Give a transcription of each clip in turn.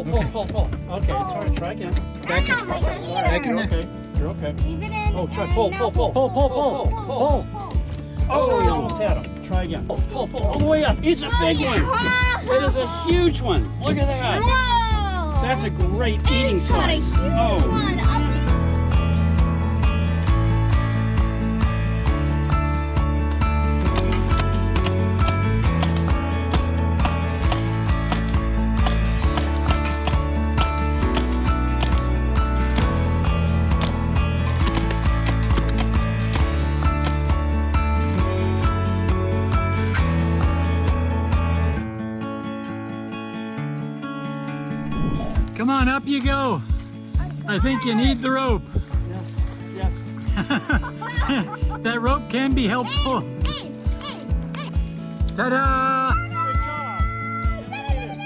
pull. Okay, sorry, try again. Back in. Back in. Okay, you're okay. Oh, try pull. Oh, you almost had him. Try again. Pull, all the way up. It's a big one. It is a huge one. Look at that. Whoa! That's a great eating It's got a size. huge Oh. one. Come on, up you go. I think you need the rope. Yes. That rope can be helpful. Ta-da! Good job. You made it.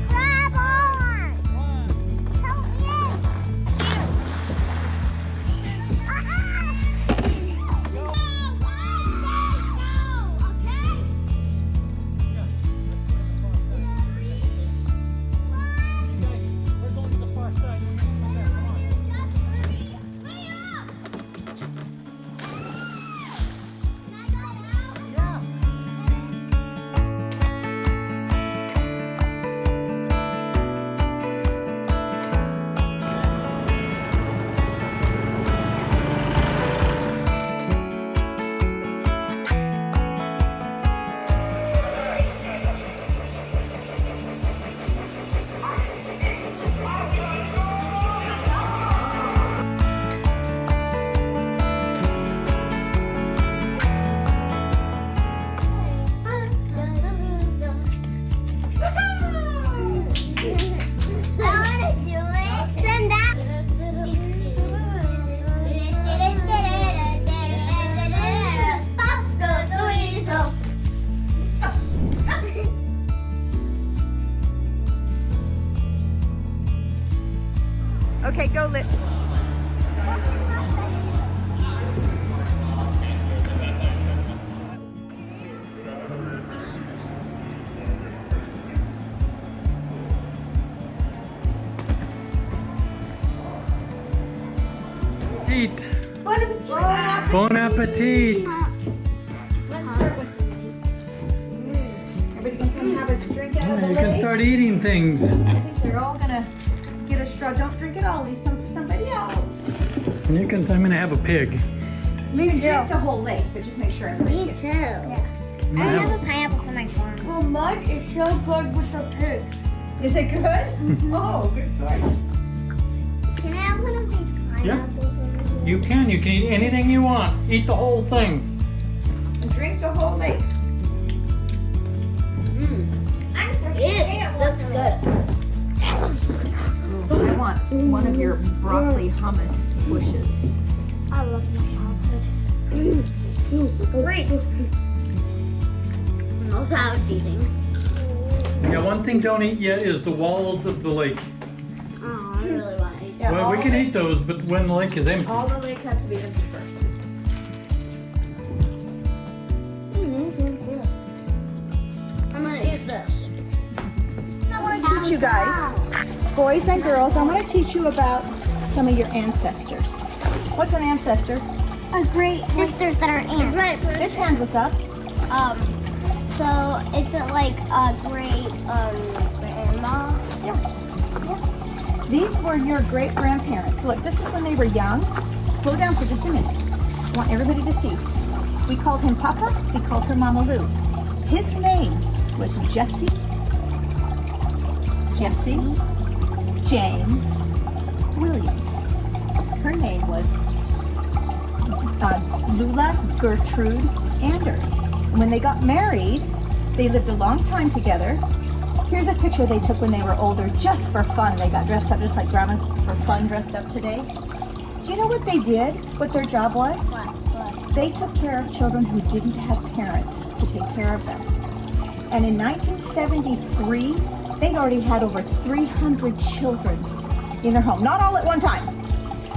Grab on. Help me. We're going to the far side. Yeah. Okay, go Lit. Eat. Bon appetit. Everybody can come have a drink out of the You can lake. start eating things. I think they're all gonna get a straw. Don't drink it all. Leave some for somebody else. And you can. I'm gonna have a pig. You can drink the whole lake, but just make sure everybody gets I'm I gonna have have a pineapple for my farm. Well, mud is so good with the pigs. Is it good? Oh, good choice. Can I have one of these pineapples over here? You can eat anything you want. Eat the whole thing. And drink the whole lake. It looks good. I want one of your broccoli hummus bushes. I love my childhood. Great. And also I was eating. Yeah, one thing don't eat yet is the walls of the lake. Oh, I really want to eat. Yeah, Well, we all can the- eat those, but when the lake is empty. All the lake has to be empty first. I'm going to eat this. I want to teach you guys, boys and girls, I want to teach you about some of your ancestors. What's an ancestor? A great sisters that are aunts. Right. This hand was up. So it's like a great grandma. These were your great grandparents. Look, this is when they were young. Slow down for just a minute. I want everybody to see. We called him Papa, we called her Mama Lou. His name was Jesse James Williams. Her name was Lula Gertrude Anders. When they got married, they lived a long time together. Here's a picture they took when they were older, just for fun. They got dressed up just like grandmas for fun dressed up today. Do you know what they did? What their job was? What? They took care of children who didn't have parents to take care of them. And in 1973, they'd already had over 300 children in their home. Not all at one time,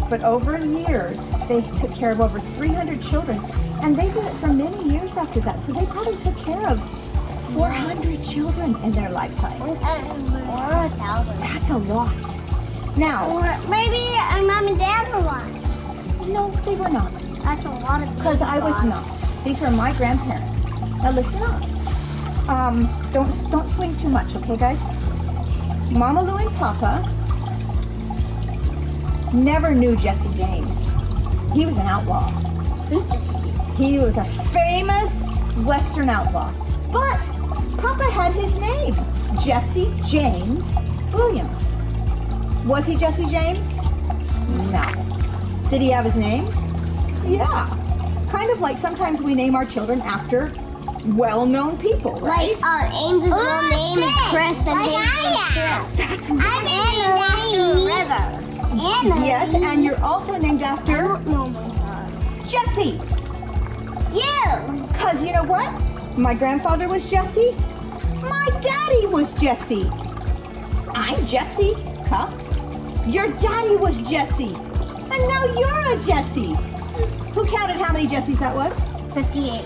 but over years, they took care of over 300 children. And they did it for many years after that. So they probably took care of 400 children in their lifetime. Or 1,000. That's a lot. Now, Or maybe mom and dad were one. no, they were not. That's a lot of Because I was not. These were my grandparents. Now listen up. Don't swing too much, okay, guys? Mama Lou and Papa never knew Jesse James. He was an outlaw. Who's Jesse? He was a famous Western outlaw. But Papa had his name, Jesse James Williams. Was he Jesse James? No. Did he have his name? Yeah. Kind of like sometimes we name our children after well-known people, right? Like Ames's real name is Chris and his name is Chris. That's I'm named after a river. Anna. Yes, and you're also named I after don't know my God. Jesse. You. Because you know what? My grandfather was Jesse. My daddy was Jesse. I'm Jesse. Huh? Your daddy was Jesse. And now you're a Jesse. Who counted how many Jessies that was? 58.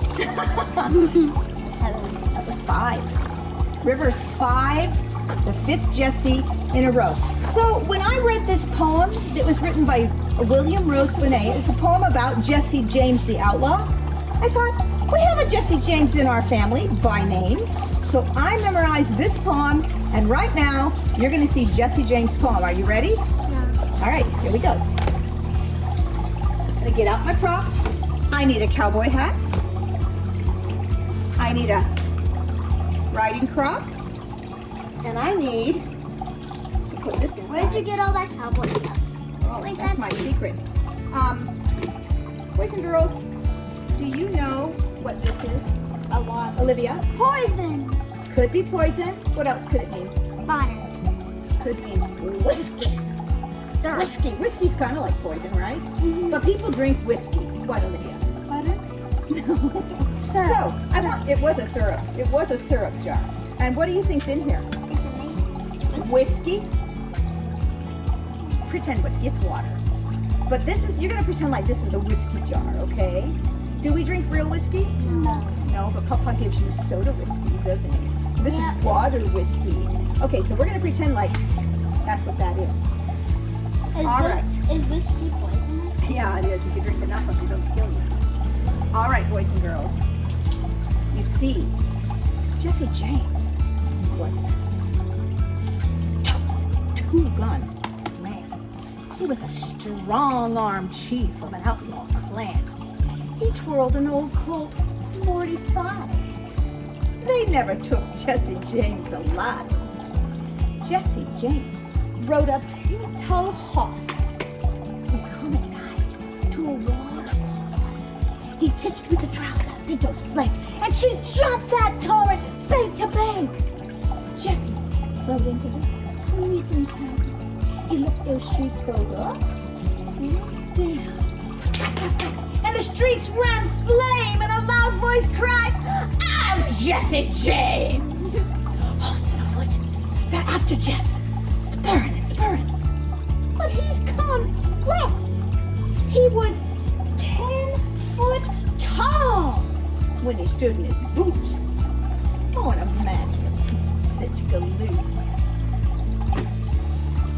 That was 5. River's 5, the 5th Jesse in a row. So when I read this poem that was written by William Rose Bonet, it's a poem about Jesse James the Outlaw, I thought, we have a Jesse James in our family by name. So I memorized this poem, and right now you're going to see Jesse James' poem. Are you ready? Yeah. All right, here we go. I'm going to get out my props. I need a cowboy hat. I need a riding crop. And I need to put this inside. Where'd you get all that cowboy stuff? Oh, that's my secret. Boys and girls, do you know what this is? A lot. Olivia? Poison. Could be poison. What else could it mean? Fire. Could mean whiskey. Syrup. Whiskey. Whiskey's kind of like poison, right? But people drink whiskey. What, Olivia? Butter. So, it was a syrup. It was a syrup jar. And what do you think's in here? It's amazing. Whiskey. Pretend whiskey. It's water. But this is, you're going to pretend like this is a whiskey jar, okay? Do we drink real whiskey? No. No, but Papa gives you soda whiskey, doesn't he? This Yeah. is water whiskey. Okay, so we're going to pretend like that's what that is. All right. Is whiskey poisonous? Yeah, it is. If you drink enough of it, it'll kill you. All right, boys and girls. You see, Jesse James was a two-gun man. He was a strong-armed chief of an outlaw clan. He twirled an old Colt 45. They never took Jesse James alive. Jesse James rode a pinto horse. He'd come at night to a watercourse. He titched with the trout at Pinto's flank, and she jumped that torrent bank to bank. Jesse rode into the sleeping town. He let those streets go up and down. And the streets ran flame, and a loud voice cried, "I'm Jesse James!" Horse and afoot, they're after Jess, spurring and spurring. But he's complex. He was 10 foot tall when he stood in his boots. Oh, and imagine such galoons.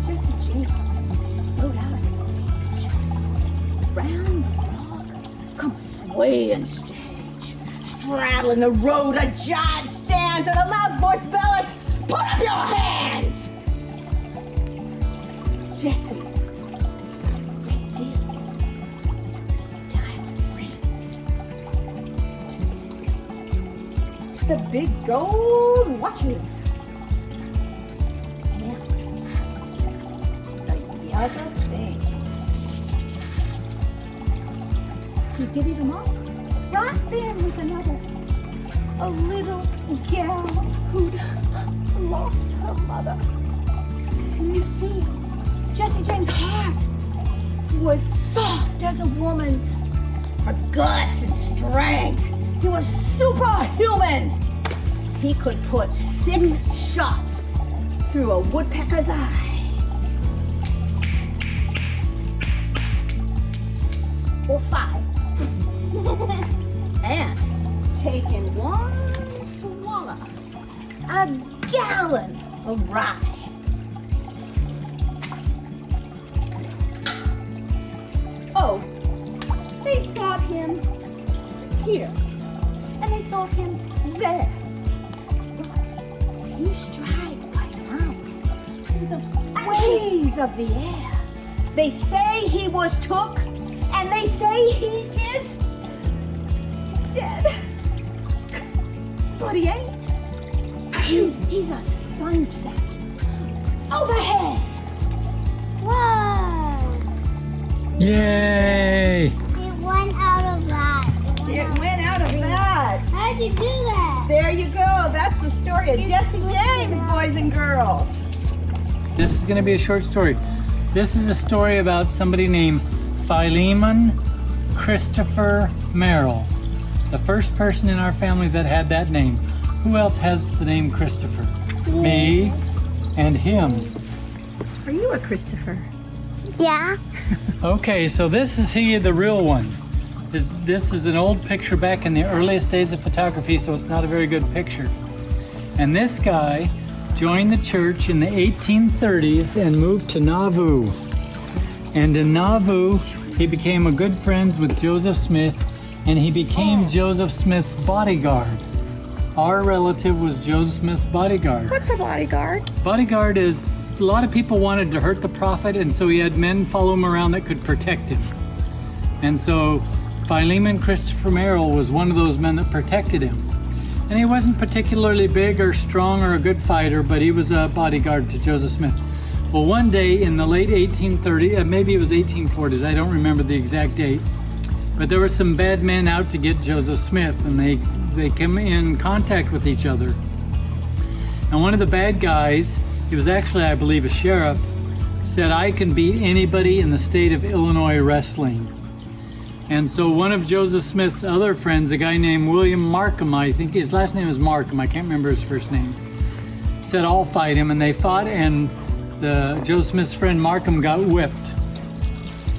Jesse James rode out of the sage, round the rock, come a swaying stage, straddling the road, a giant stands, and a loud voice bellows, "Put up your hands!" Jesse, big deal, diamond rings, the big gold watches. Now, the other thing, he did it all right there with another, a little gal who'd lost her mother. And you see, Jesse James' heart was soft as a woman's. For guts and strength, he was superhuman. He could put 6 shots through a woodpecker's eye. Or 5. And taking one swallow, a gallon of rye. Oh, they sought him here, and they sought him there. But he strides by night through the waves of the air. They say he was took, and they say he is dead. But he ain't. He's a sunset overhead. Whoa! Yay! It went out of that. It went out of that. How did you do that? There you go. That's the story of Jesse James, boys and girls. This is going to be a short story. This is a story about somebody named Philemon Christopher Merrill. The first person in our family that had that name. Who else has the name Christopher? Me and him. Are you a Christopher? Yeah. Okay, so this is he, the real one. This is an old picture back in the earliest days of photography, so it's not a very good picture. And this guy joined the church in the 1830s and moved to Nauvoo. And in Nauvoo, he became a good friends with Joseph Smith, and he became Joseph Smith's bodyguard. Our relative was Joseph Smith's bodyguard. What's a bodyguard? Bodyguard is, a lot of people wanted to hurt the prophet, and so he had men follow him around that could protect him. And so Philemon Christopher Merrill was one of those men that protected him. And he wasn't particularly big or strong or a good fighter, but he was a bodyguard to Joseph Smith. Well, one day in the late 1830s, maybe it was 1840s, I don't remember the exact date, but there were some bad men out to get Joseph Smith, and they came in contact with each other. And one of the bad guys, he was actually, I believe, a sheriff, said, "I can beat anybody in the state of Illinois wrestling." And so one of Joseph Smith's other friends, a guy named William Markham, I think his last name is Markham, I can't remember his first name, said, "I'll fight him." And they fought, and Joseph Smith's friend Markham got whipped.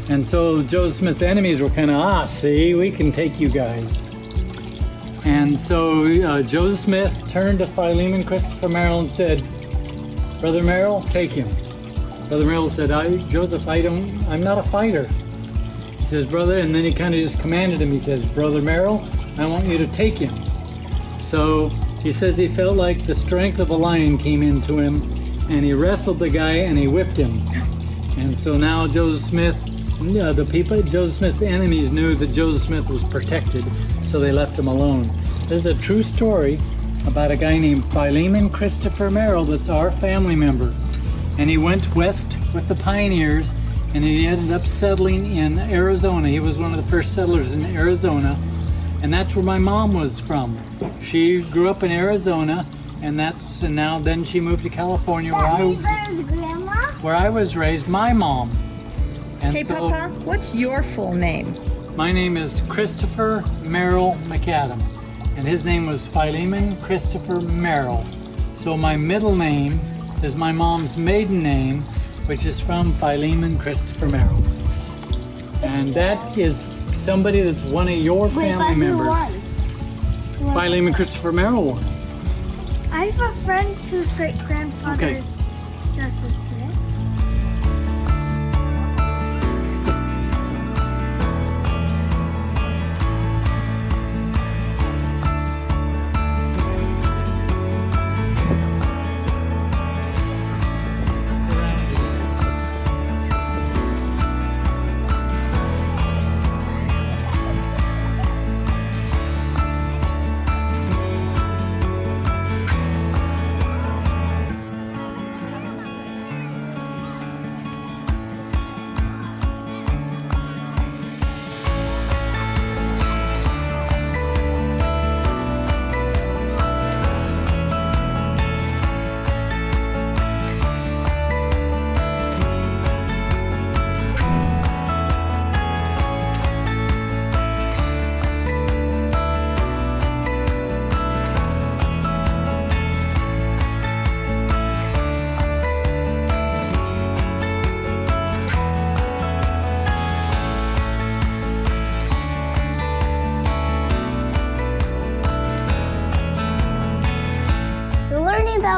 And so Joseph Smith's enemies were kind of, see, we can take you guys. And so Joseph Smith turned to Philemon Christopher Merrill and said, "Brother Merrill, take him." Brother Merrill said, "Joseph, I'm not a fighter." He says, "Brother," and then he kind of just commanded him. He says, "Brother Merrill, I want you to take him." So he says he felt like the strength of a lion came into him, and he wrestled the guy and he whipped him. And so now Joseph Smith's enemies knew that Joseph Smith was protected, so they left him alone. This is a true story about a guy named Philemon Christopher Merrill that's our family member. And he went west with the pioneers, and he ended up settling in Arizona. He was one of the first settlers in Arizona, and that's where my mom was from. She grew up in Arizona, and then she moved to California, where I was raised, my mom. And Hey, so Papa, what's your full name? my name is Christopher Merrill McAdam, and his name was Philemon Christopher Merrill. So my middle name is my mom's maiden name, which is from Philemon Christopher Merrill. And that is somebody that's one of your family members. Philemon Christopher Merrill won. I have a friend whose great-grandfather Okay. is Joseph Smith.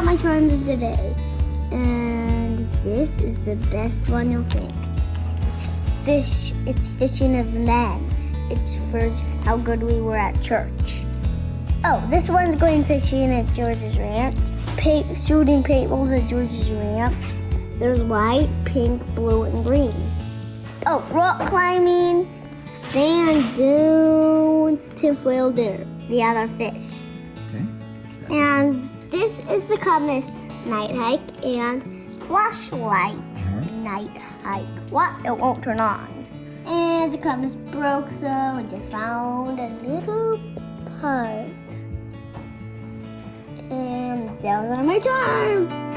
out my charms today. And this is the best one you'll think. It's fishing of the men. It's for how good we were at church. Oh, this one's going fishing at George's Ranch. Shooting paintballs at George's Ranch. There's white, pink, blue, and green. Oh, rock climbing, sand dunes, tinfoil there. The other fish. Okay. And this is the Compass night hike and flashlight night hike. What? It won't turn on. And the compass broke, so I just found a little part. And those are my charms.